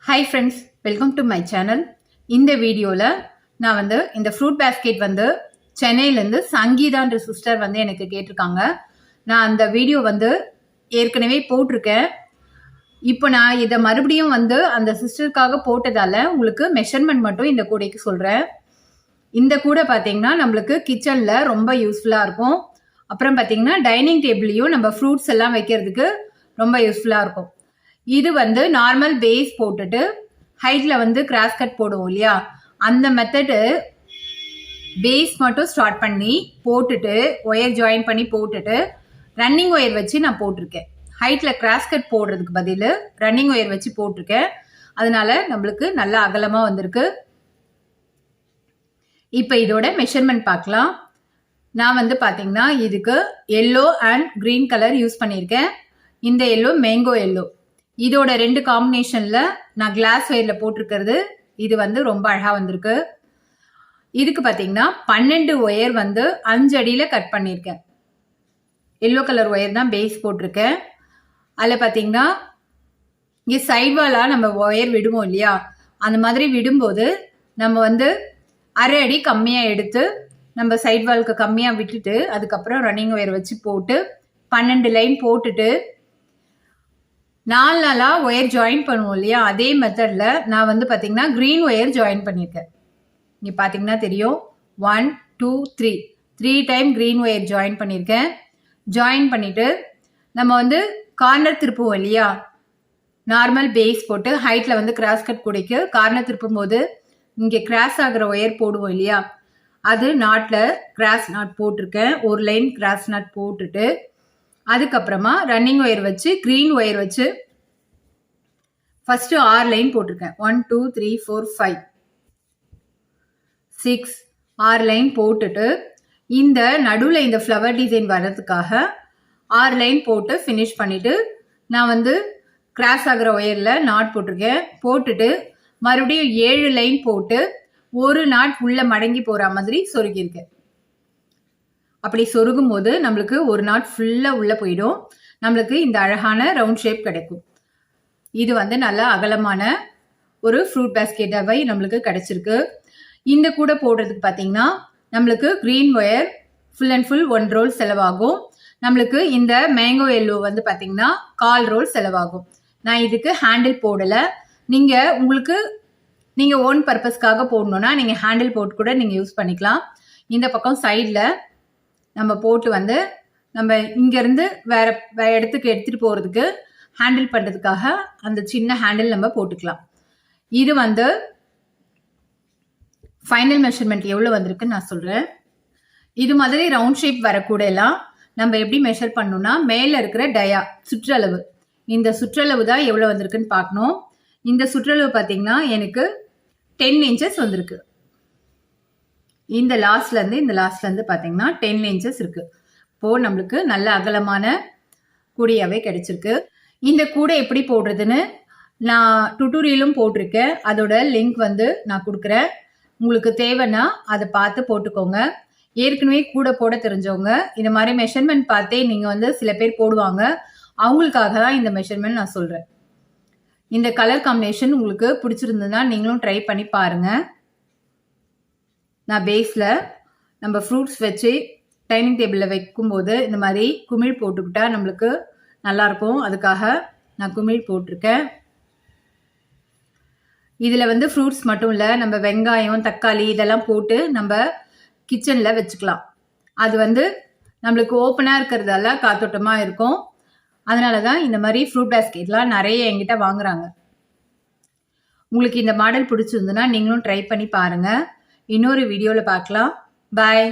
Hi friends, welcome to my channel. இந்த வீடியோல நான் இந்த ஃப்ரூட் பேஸ்கெட் சென்னையிலேருந்து சங்கீதான்ற சிஸ்டர் எனக்கு கேட்டிருக்காங்க. நான் அந்த வீடியோ ஏற்கனவே போட்டிருக்கேன். இப்போ நான் இதை மறுபடியும் அந்த சிஸ்டருக்காக போட்டதால உங்களுக்கு மெஷர்மெண்ட் மட்டும் இந்த கூடைக்கு சொல்கிறேன். இந்த கூடை பார்த்தீங்கன்னா நம்மளுக்கு கிச்சனில் ரொம்ப யூஸ்ஃபுல்லாக இருக்கும். அப்புறம் பார்த்தீங்கன்னா டைனிங் டேபிள்லையும் நம்ம ஃப்ரூட்ஸ் எல்லாம் வைக்கிறதுக்கு ரொம்ப யூஸ்ஃபுல்லாக இருக்கும். இது நார்மல் பேஸ் போட்டுட்டு ஹைட்ல கிராஸ் கட் போடுவோம் இல்லையா, அந்த மெத்தடு பேஸ் மட்டும் ஸ்டார்ட் பண்ணி போட்டுட்டு ஒயர் ஜாயின் பண்ணி போட்டுட்டு ரன்னிங் ஒயர் வச்சு நான் போட்டிருக்கேன். ஹைட்ல கிராஸ் கட் போடுறதுக்கு பதில் ரன்னிங் ஒயர் வச்சு போட்டிருக்கேன். அதனால நம்மளுக்கு நல்லா அகலமா வந்திருக்கு. இப்போ இதோட மெஷர்மெண்ட் பார்க்கலாம். நான் பார்த்தீங்கன்னா இதுக்கு yellow and green colour use பண்ணியிருக்கேன். இந்த எல்லோ மேங்கோ எல்லோ, இதோட ரெண்டு காம்பினேஷன்ல நான் கிளாஸ் ஒயர்ல போட்டிருக்கிறது. இது ரொம்ப அழகா வந்திருக்கு. இதுக்கு பார்த்தீங்கன்னா 12 ஒயர் 5 அடியில கட் பண்ணியிருக்கேன். எல்லோ கலர் ஒயர் தான் பேஸ் போட்டிருக்கேன். அதில் பார்த்தீங்கன்னா இங்கே சைட் வாலா நம்ம ஒயர் விடுவோம் இல்லையா, அந்த மாதிரி விடும்போது நம்ம அரை அடி கம்மியாக எடுத்து நம்ம சைட் வாலுக்கு கம்மியாக விட்டுட்டு அதுக்கப்புறம் ரன்னிங் ஒயர் வச்சு போட்டு 12 லைன் போட்டுட்டு 4 நாளா ஒயர் ஜாயின் பண்ணுவோம் இல்லையா, அதே மெத்தடில் நான் பார்த்தீங்கன்னா க்ரீன் ஒயர் ஜாயின் பண்ணியிருக்கேன். இங்கே பார்த்தீங்கன்னா தெரியும், 1 2 3 டைம் க்ரீன் ஒயர் ஜாயின் பண்ணியிருக்கேன். ஜாயின் பண்ணிவிட்டு நம்ம கார்னர் திருப்புவோம் இல்லையா, நார்மல் பேஸ் போட்டு ஹைட்டில் கிராஸ் கட் கூடைக்கு கார்னர் திருப்பும் போது இங்கே கிராஸ் ஆகிற ஒயர் போடுவோம் இல்லையா, அது நாட்டில் கிராஸ் நாட் போட்டிருக்கேன். ஒரு லைன் கிராஸ் நாட் போட்டுட்டு அதுக்கப்புறமா ரன்னிங் ஒயர் வச்சு க்ரீன் ஒயர் வச்சு ஃபர்ஸ்ட் 6 லைன் போட்டிருக்கேன். 1 2 3 4 5 6 6 லைன் போட்டுட்டு இந்த நடுவில் இந்த ஃப்ளவர் டிசைன் வர்றதுக்காக 6 லைன் போட்டு ஃபினிஷ் பண்ணிட்டு நான் கிராஸ் ஆகிற ஒயரில் நாட் போட்டிருக்கேன். போட்டுட்டு மறுபடியும் 7 லைன் போட்டு ஒரு நாட் உள்ள மடங்கி போகிற மாதிரி சொருகியிருக்கேன். அப்படி சொருகும் போது நம்மளுக்கு ஒரு நாட் ஃபுல்லாக உள்ளே போயிடும். நம்மளுக்கு இந்த அழகான ரவுண்ட் ஷேப் கிடைக்கும். இது நல்லா அகலமான ஒரு ஃப்ரூட் பேஸ்கெட்டாகவே நம்மளுக்கு கிடைச்சிருக்கு. இந்த கூட போடுறதுக்கு பார்த்தீங்கன்னா நம்மளுக்கு green wire full and full 1 roll செலவாகும். நம்மளுக்கு இந்த மேங்கோ எல்லோ பார்த்தீங்கன்னா 1/4 ரோல் செலவாகும். நான் இதுக்கு ஹேண்டில் போடலை. நீங்கள் ஓன் பர்பஸ்க்காக போடணுன்னா நீங்கள் ஹேண்டில் போட்டு கூட நீங்கள் யூஸ் பண்ணிக்கலாம். இந்த பக்கம் சைடில் நம்ம போட்டு நம்ம இங்கேருந்து வேற இடத்துக்கு எடுத்துகிட்டு போகிறதுக்கு ஹேண்டில் பண்ணுறதுக்காக அந்த சின்ன ஹேண்டில் நம்ம போட்டுக்கலாம். இது ஃபைனல் மெஷர்மெண்ட் எவ்வளோ வந்திருக்குன்னு நான் சொல்கிறேன். இது மாதிரி ரவுண்ட் ஷேப் வரக்கூடலாம் நம்ம எப்படி மெஷர் பண்ணணும்னா மேலே இருக்கிற டயா சுற்றளவு, இந்த சுற்றளவு தான் எவ்வளோ வந்திருக்குன்னு பார்க்கணும். இந்த சுற்றளவு பார்த்தீங்கன்னா எனக்கு 10 இன்ச்சஸ் வந்திருக்கு. இந்த லாஸ்ட்லேருந்து பார்த்தீங்கன்னா 10 இன்ச்சஸ் இருக்கு. இப்போது நம்மளுக்கு நல்ல அகலமான கூடையாகவே கிடைச்சிருக்கு. இந்த கூடை எப்படி போடுறதுன்னு நான் டுட்டோரியலும் போட்டிருக்கேன். அதோட லிங்க் நான் கொடுக்குறேன். உங்களுக்கு தேவைன்னா அதை பார்த்து போட்டுக்கோங்க. ஏற்கனவே கூடை போட தெரிஞ்சவங்க இந்த மாதிரி மெஷர்மெண்ட் பார்த்தே நீங்கள் சில பேர் போடுவாங்க. அவங்களுக்காக தான் இந்த மெஷர்மெண்ட் நான் சொல்கிறேன். இந்த கலர் காம்பினேஷன் உங்களுக்கு பிடிச்சிருந்ததுன்னா நீங்களும் ட்ரை பண்ணி பாருங்கள். நான் பேஸில் நம்ம ஃப்ரூட்ஸ் வச்சு டைனிங் டேபிளில் வைக்கும்போது இந்த மாதிரி குமிழ் போட்டுக்கிட்டா நம்மளுக்கு நல்லாயிருக்கும். அதுக்காக நான் குமிழ் போட்டிருக்கேன். இதில் ஃப்ரூட்ஸ் மட்டும் இல்லை, நம்ம வெங்காயம் தக்காளி இதெல்லாம் போட்டு நம்ம கிச்சனில் வச்சுக்கலாம். அது நம்மளுக்கு ஓப்பனாக இருக்கிறதால காத்தோட்டமாக இருக்கும். அதனால தான் இந்த மாதிரி ஃப்ரூட் பேஸ்கெட்லாம் நிறைய என்கிட்ட வாங்குறாங்க. உங்களுக்கு இந்த மாடல் பிடிச்சிருந்துன்னா நீங்களும் ட்ரை பண்ணி பாருங்கள். இன்னொரு வீடியோவில் பார்க்கலாம். பாய்.